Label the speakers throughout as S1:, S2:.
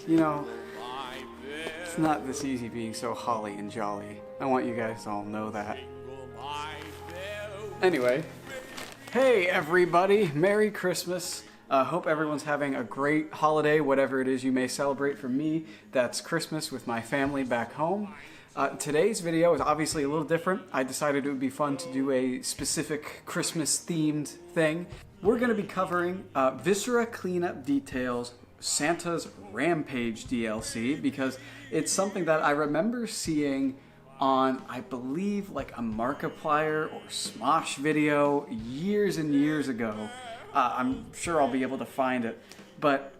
S1: You know, it's not this easy being so holly and jolly. I want you guys to all know that. Anyway, hey everybody, Merry Christmas. Hope everyone's having a great holiday, whatever it is you may celebrate. For me, that's Christmas with my family back home. Today's video is obviously a little different. I decided it would be fun to do a specific Christmas-themed thing. We're going to be covering Viscera cleanup details, Santa's Rampage DLC, because it's something that I remember seeing on, I believe, like a Markiplier or Smosh video years and years ago. I'm sure I'll be able to find it, but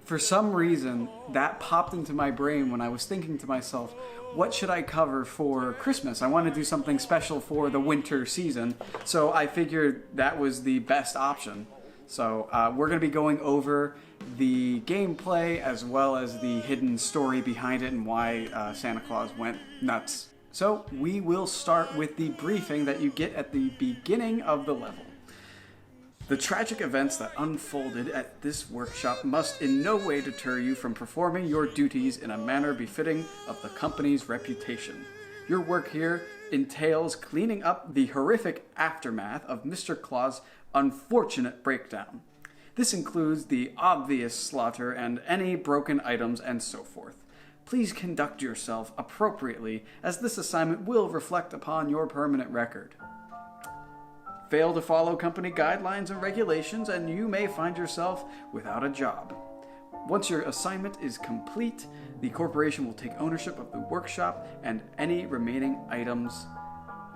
S1: for some reason that popped into my brain when I was thinking to myself, what should I cover for Christmas? I want to do something special for the winter season, so I figured that was the best option. So we're going to be going over the gameplay as well as the hidden story behind it and why Santa Claus went nuts. So we will start with the briefing that you get at the beginning of the level. The tragic events that unfolded at this workshop must in no way deter you from performing your duties in a manner befitting of the company's reputation. Your work here entails cleaning up the horrific aftermath of Mr. Claus' unfortunate breakdown. This includes the obvious slaughter and any broken items and so forth. Please conduct yourself appropriately, as this assignment will reflect upon your permanent record. Fail to follow company guidelines and regulations, and you may find yourself without a job. Once your assignment is complete, the corporation will take ownership of the workshop and any remaining items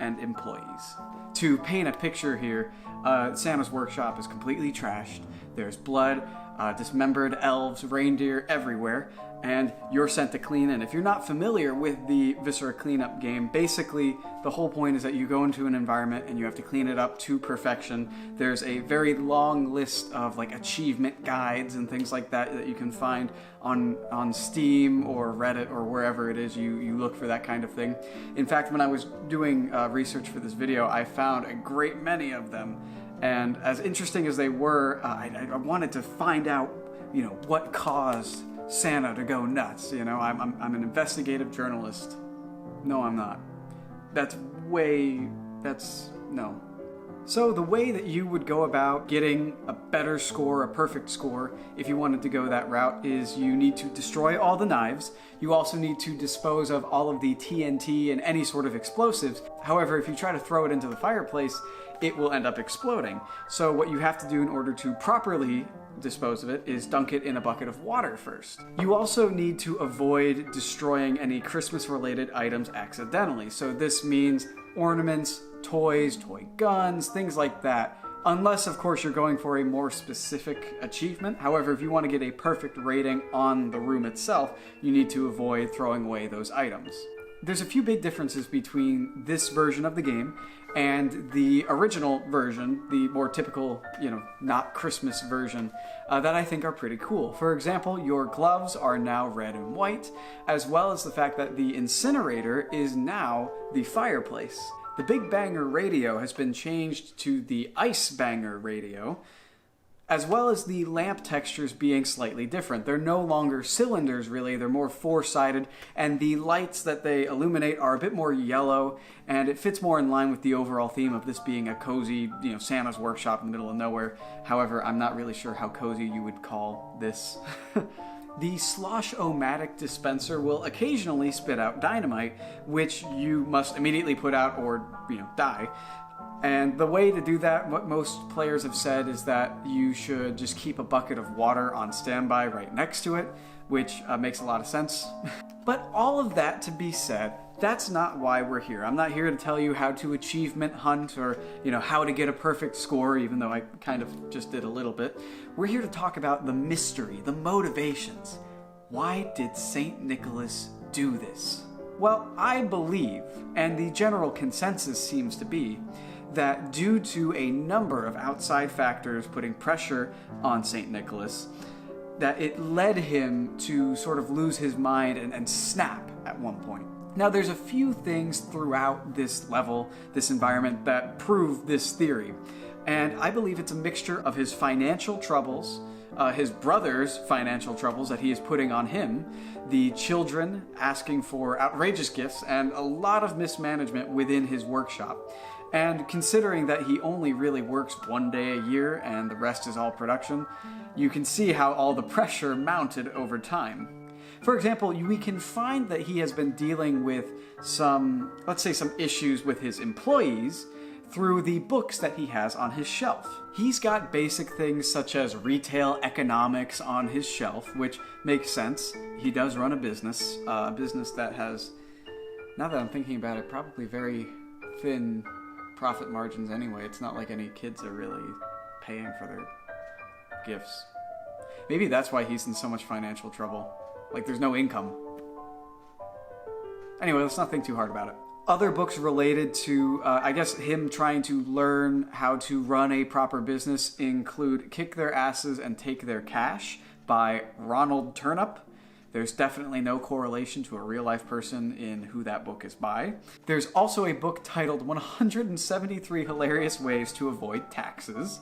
S1: and employees. To paint a picture here, Santa's workshop is completely trashed. There's blood, dismembered elves, reindeer everywhere, and you're sent to clean. And if you're not familiar with the Viscera cleanup game, basically the whole point is that you go into an environment and you have to clean it up to perfection. There's a very long list of like achievement guides and things like that that you can find on Steam or Reddit or wherever it is you look for that kind of thing. In fact, when I was doing research for this video, I found a great many of them. And as interesting as they were, I wanted to find out, you know, what caused Santa to go nuts. You know, I'm an investigative journalist. No, I'm not. No. So the way that you would go about getting a better score, a perfect score, if you wanted to go that route, is you need to destroy all the knives. You also need to dispose of all of the TNT and any sort of explosives. However, if you try to throw it into the fireplace, it will end up exploding. So what you have to do in order to properly dispose of it is dunk it in a bucket of water first. You also need to avoid destroying any Christmas-related items accidentally. So this means ornaments, toys, toy guns, things like that. Unless, of course, you're going for a more specific achievement. However, if you want to get a perfect rating on the room itself, you need to avoid throwing away those items. There's a few big differences between this version of the game and the original version, the more typical, you know, not Christmas version, that I think are pretty cool. For example, your gloves are now red and white, as well as the fact that the incinerator is now the fireplace. The Big Banger radio has been changed to the Ice Banger radio, as well as the lamp textures being slightly different. They're no longer cylinders, really. They're more four-sided, and the lights that they illuminate are a bit more yellow, and it fits more in line with the overall theme of this being a cozy, you know, Santa's workshop in the middle of nowhere. However, I'm not really sure how cozy you would call this. The Slosh-O-Matic dispenser will occasionally spit out dynamite, which you must immediately put out or, you know, die. And the way to do that, what most players have said, is that you should just keep a bucket of water on standby right next to it, which makes a lot of sense. But all of that to be said, that's not why we're here. I'm not here to tell you how to achievement hunt or, you know, how to get a perfect score, even though I kind of just did a little bit. We're here to talk about the mystery, the motivations. Why did St. Nicholas do this? Well, I believe, and the general consensus seems to be, that due to a number of outside factors putting pressure on St. Nicholas, that it led him to sort of lose his mind and snap at one point. Now, there's a few things throughout this level, this environment, that prove this theory. And I believe it's a mixture of his financial troubles, his brother's financial troubles that he is putting on him, the children asking for outrageous gifts, and a lot of mismanagement within his workshop. And considering that he only really works 1 day a year and the rest is all production, you can see how all the pressure mounted over time. For example, we can find that he has been dealing with some issues with his employees through the books that he has on his shelf. He's got basic things such as retail economics on his shelf, which makes sense. He does run a business that has, now that I'm thinking about it, probably very thin profit margins anyway. It's not like any kids are really paying for their gifts. Maybe that's why he's in so much financial trouble. Like, there's no income. Anyway, let's not think too hard about it. Other books related to, him trying to learn how to run a proper business include Kick Their Asses and Take Their Cash by Ronald Turnup. There's definitely no correlation to a real-life person in who that book is by. There's also a book titled 173 Hilarious Ways to Avoid Taxes.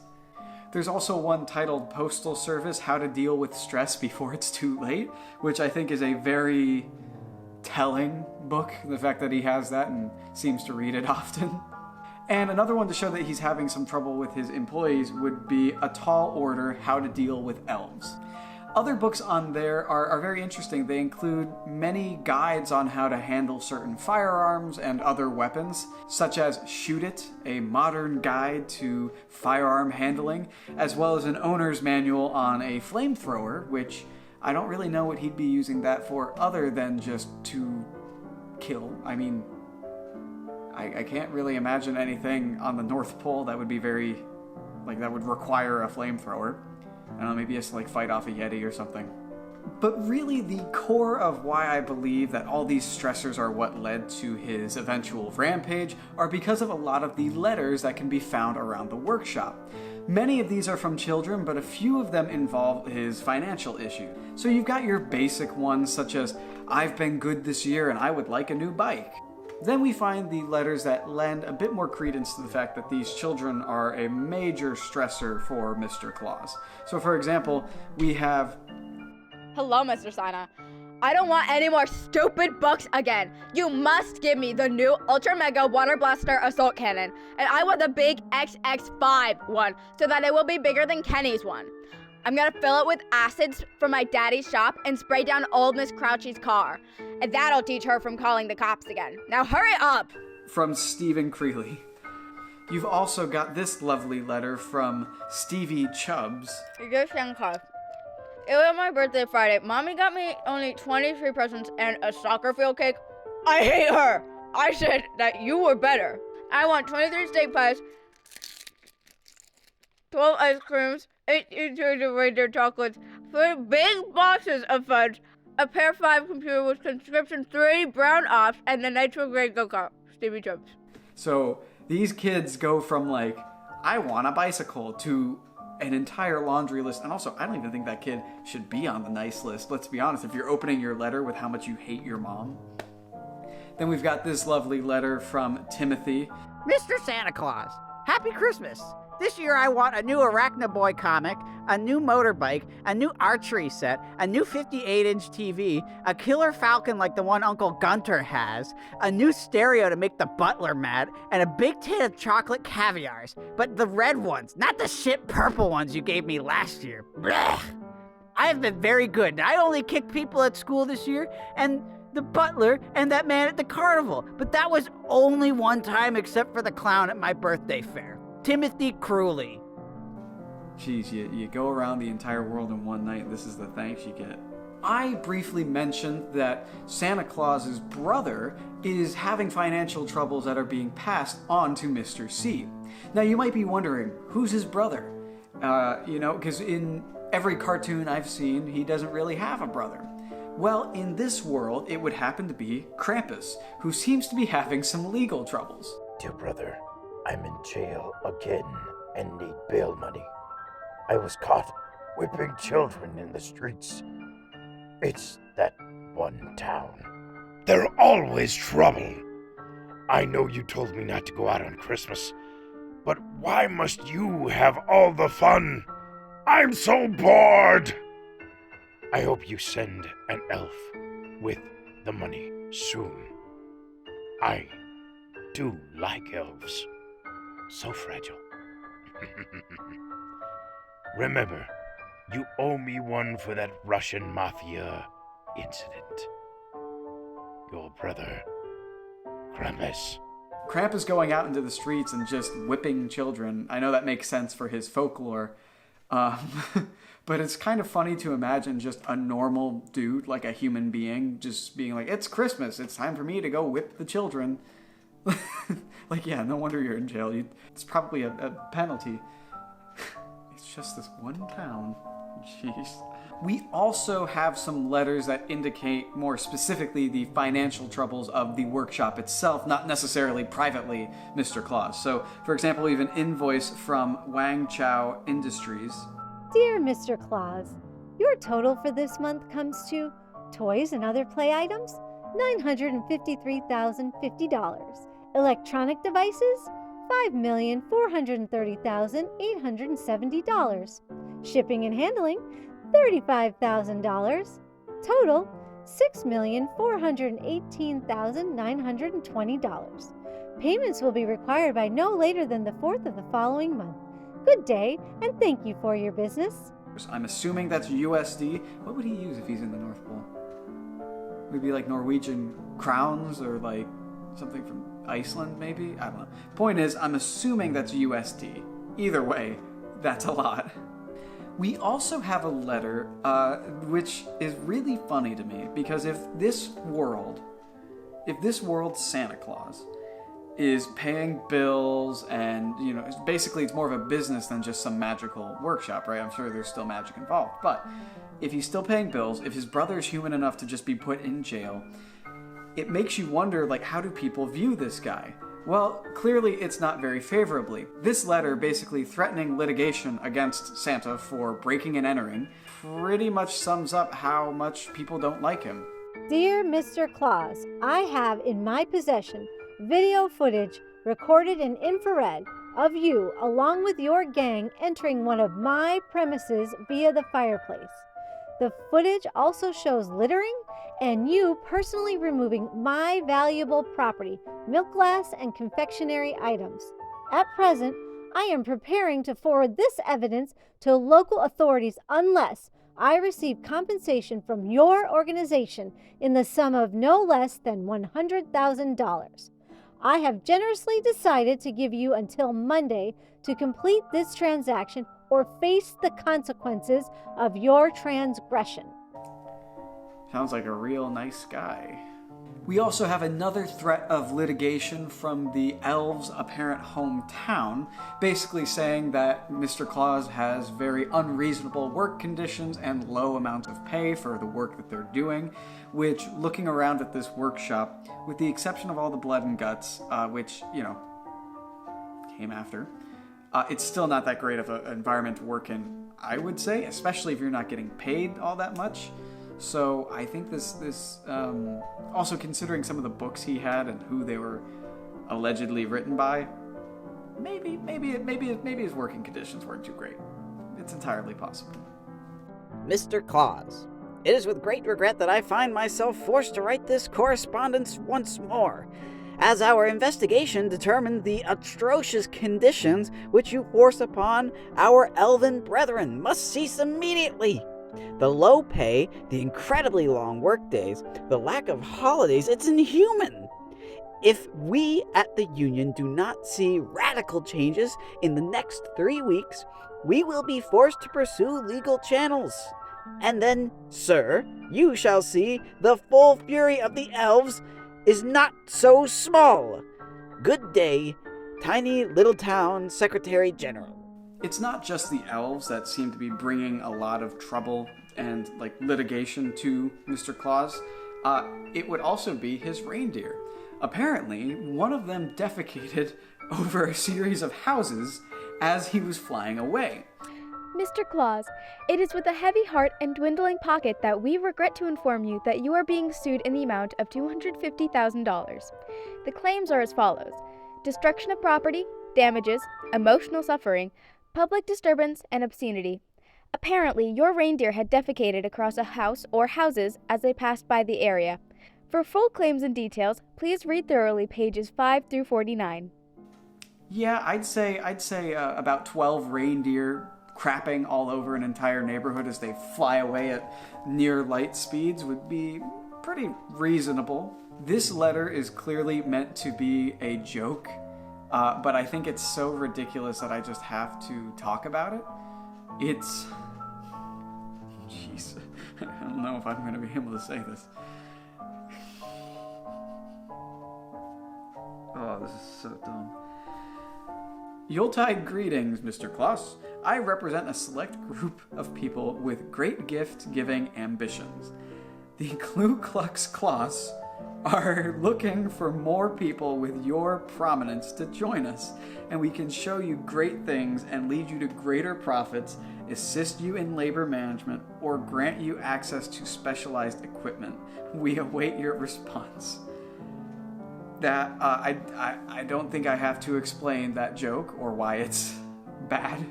S1: There's also one titled Postal Service, How to Deal with Stress Before It's Too Late, which I think is a very telling book, the fact that he has that and seems to read it often. And another one to show that he's having some trouble with his employees would be A Tall Order, How to Deal with Elves. Other books on there are very interesting. They include many guides on how to handle certain firearms and other weapons, such as Shoot It, a modern guide to firearm handling, as well as an owner's manual on a flamethrower, which I don't really know what he'd be using that for other than just to kill. I mean, I can't really imagine anything on the North Pole that would be that would require a flamethrower. I don't know, maybe he has to fight off a Yeti or something. But really, the core of why I believe that all these stressors are what led to his eventual rampage are because of a lot of the letters that can be found around the workshop. Many of these are from children, but a few of them involve his financial issue. So you've got your basic ones, such as, I've been good this year and I would like a new bike. Then we find the letters that lend a bit more credence to the fact that these children are a major stressor for Mr. Claus. So for example, we have,
S2: Hello, Mr. Sana. I don't want any more stupid books again. You must give me the new Ultra Mega Water Blaster Assault Cannon. And I want the big XX5 one, so that it will be bigger than Kenny's one. I'm gonna fill it with acids from my daddy's shop and spray down old Miss Crouchy's car. And that'll teach her from calling the cops again. Now hurry up!
S1: From Stephen Creeley. You've also got this lovely letter from Stevie Chubbs.
S2: Dear Santa Claus, it was my birthday Friday. Mommy got me only 23 presents and a soccer field cake. I hate her! I said that you were better. I want 23 steak pies, 12 ice creams, 18 tubes of reindeer chocolates, 3 big boxes of fudge, a pair 5 computer with conscription 3 brown ops, and the nitro grade go-kart. Stevie Jobs.
S1: So these kids go from I want a bicycle to an entire laundry list. And also, I don't even think that kid should be on the nice list. Let's be honest, if you're opening your letter with how much you hate your mom. Then we've got this lovely letter from Timothy.
S3: Mr. Santa Claus, Happy Christmas! This year I want a new Arachnaboy comic, a new motorbike, a new archery set, a new 58-inch TV, a killer falcon like the one Uncle Gunter has, a new stereo to make the butler mad, and a big tin of chocolate caviars. But the red ones, not the shit purple ones you gave me last year. Blech. I have been very good. I only kicked people at school this year, and the butler and that man at the carnival. But that was only one time except for the clown at my birthday fair. Timothy Crewley.
S1: Jeez, you go around the entire world in one night, this is the thanks you get. I briefly mentioned that Santa Claus's brother is having financial troubles that are being passed on to Mr. C. Now you might be wondering, who's his brother? Because in every cartoon I've seen, he doesn't really have a brother. Well, in this world, it would happen to be Krampus, who seems to be having some legal troubles.
S4: Dear brother, I'm in jail again and need bail money. I was caught whipping children in the streets. It's that one town. They're always trouble. I know you told me not to go out on Christmas, But why must you have all the fun? I'm so bored! I hope you send an elf with the money soon. I do like elves. So fragile. Remember, you owe me one for that Russian mafia incident. Your brother, Krampus.
S1: Krampus going out into the streets and just whipping children. I know that makes sense for his folklore. But it's kind of funny to imagine just a normal dude, like a human being, just being like, it's Christmas, it's time for me to go whip the children. Like, yeah, no wonder you're in jail. It's probably a penalty. It's just this one town. Jeez. We also have some letters that indicate more specifically the financial troubles of the workshop itself, not necessarily privately Mr. Claus. So, for example, we have an invoice from Wang Chao Industries.
S5: Dear Mr. Claus, your total for this month comes to toys and other play items, $953,050. Electronic devices, $5,430,870. Shipping and handling, $35,000. Total, $6,418,920. Payments will be required by no later than the 4th of the following month. Good day, and thank you for your business.
S1: I'm assuming that's USD. What would he use if he's in the North Pole? Maybe like Norwegian crowns or like something from Iceland, maybe? I don't know. Point is, I'm assuming that's USD. Either way, that's a lot. We also have a letter, which is really funny to me, because if this world's Santa Claus is paying bills and, basically it's more of a business than just some magical workshop, right? I'm sure there's still magic involved. But if he's still paying bills, if his brother is human enough to just be put in jail, it makes you wonder, like, how do people view this guy? Well, clearly it's not very favorably. This letter, basically threatening litigation against Santa for breaking and entering, pretty much sums up how much people don't like him.
S5: Dear Mr. Claus, I have in my possession video footage recorded in infrared of you along with your gang entering one of my premises via the fireplace. The footage also shows littering and you personally removing my valuable property, milk glass and confectionery items. At present, I am preparing to forward this evidence to local authorities unless I receive compensation from your organization in the sum of no less than $100,000. I have generously decided to give you until Monday to complete this transaction or face the consequences of your transgression.
S1: Sounds like a real nice guy. We also have another threat of litigation from the elves' apparent hometown, basically saying that Mr. Claus has very unreasonable work conditions and low amounts of pay for the work that they're doing, which, looking around at this workshop, with the exception of all the blood and guts, which, came after, it's still not that great of an environment to work in, I would say, especially if you're not getting paid all that much. So I think this also considering some of the books he had and who they were allegedly written by, maybe his working conditions weren't too great. It's entirely possible.
S3: Mr. Claus, it is with great regret that I find myself forced to write this correspondence once more, as our investigation determined the atrocious conditions which you force upon our elven brethren must cease immediately. The low pay, the incredibly long workdays, the lack of holidays, it's inhuman. If we at the Union do not see radical changes in the next 3 weeks, we will be forced to pursue legal channels. And then, sir, you shall see the full fury of the elves is not so small. Good day, Tiny Little Town Secretary General.
S1: It's not just the elves that seem to be bringing a lot of trouble and litigation to Mr. Claus. It would also be his reindeer. Apparently, one of them defecated over a series of houses as he was flying away.
S2: Mr. Claus, it is with a heavy heart and dwindling pocket that we regret to inform you that you are being sued in the amount of $250,000. The claims are as follows: destruction of property, damages, emotional suffering, public disturbance, and obscenity. Apparently, your reindeer had defecated across a house or houses as they passed by the area. For full claims and details, please read thoroughly pages 5 through 49.
S1: Yeah, I'd say about 12 reindeer crapping all over an entire neighborhood as they fly away at near light speeds would be pretty reasonable. This letter is clearly meant to be a joke, but I think it's so ridiculous that I just have to talk about it. It's... Jeez. I don't know if I'm going to be able to say this. Oh, this is so dumb. Yuletide greetings, Mr. Claus. I represent a select group of people with great gift-giving ambitions. The Ku Klux Klaus are looking for more people with your prominence to join us, and we can show you great things and lead you to greater profits, assist you in labor management, or grant you access to specialized equipment. We await your response. That, I don't think I have to explain that joke or why it's bad.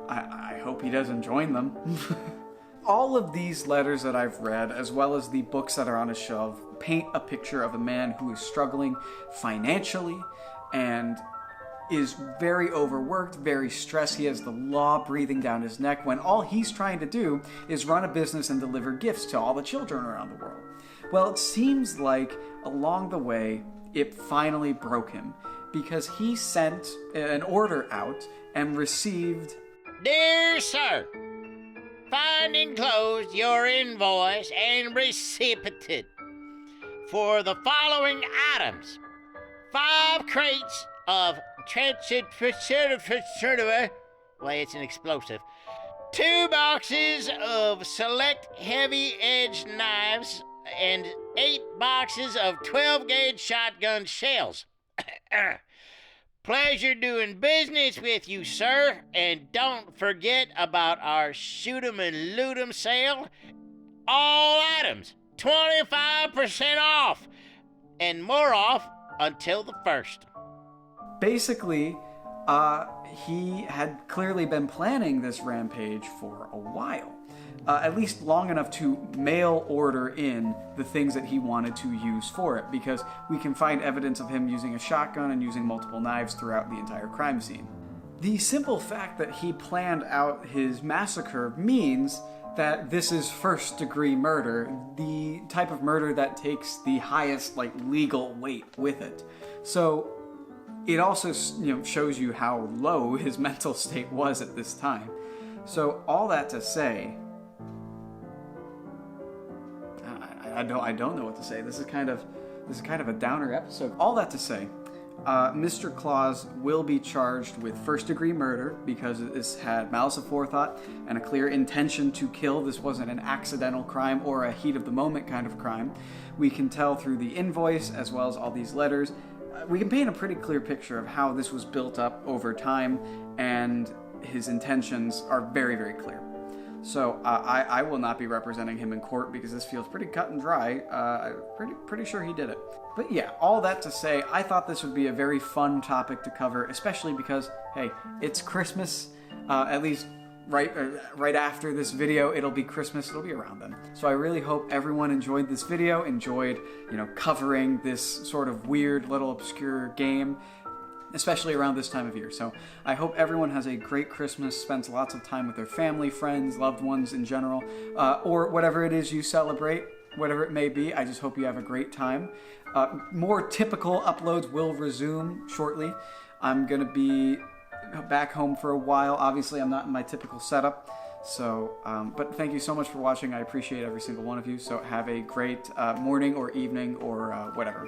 S1: I hope he doesn't join them. All of these letters that I've read, as well as the books that are on a shelf, paint a picture of a man who is struggling financially and is very overworked, very stressed. He has the law breathing down his neck when all he's trying to do is run a business and deliver gifts to all the children around the world. Well, it seems like along the way, it finally broke him because he sent an order out and received...
S6: Dear sir, find enclosed your invoice and receipt for the following items: 5 crates of wait, it's an explosive. 2 boxes of select heavy-edged knives and 8 boxes of 12-gauge shotgun shells. Pleasure doing business with you, sir, and don't forget about our shoot 'em and loot 'em sale. All items 25% off, and more off until the 1st.
S1: Basically, he had clearly been planning this rampage for a while. At least long enough to mail order in the things that he wanted to use for it, because we can find evidence of him using a shotgun and using multiple knives throughout the entire crime scene. The simple fact that he planned out his massacre means that this is first-degree murder, the type of murder that takes the highest, legal weight with it. So it also, shows you how low his mental state was at this time. So all that to say, I don't know what to say. This is kind of a downer episode. All that to say, Mr. Claus will be charged with first-degree murder because this had malice aforethought and a clear intention to kill. This wasn't an accidental crime or a heat-of-the-moment kind of crime. We can tell through the invoice as well as all these letters. We can paint a pretty clear picture of how this was built up over time, and his intentions are very, very clear. So I will not be representing him in court because this feels pretty cut and dry. Pretty sure he did it. But yeah, all that to say, I thought this would be a very fun topic to cover, especially because, hey, it's Christmas. At least right after this video, it'll be Christmas. It'll be around then. So I really hope everyone enjoyed this video, enjoyed, covering this sort of weird little obscure game, especially around this time of year. So I hope everyone has a great Christmas, spends lots of time with their family, friends, loved ones in general, or whatever it is you celebrate, whatever it may be. I just hope you have a great time. More typical uploads will resume shortly. I'm going to be back home for a while. Obviously, I'm not in my typical setup. So, but thank you so much for watching. I appreciate every single one of you. So have a great morning or evening or whatever.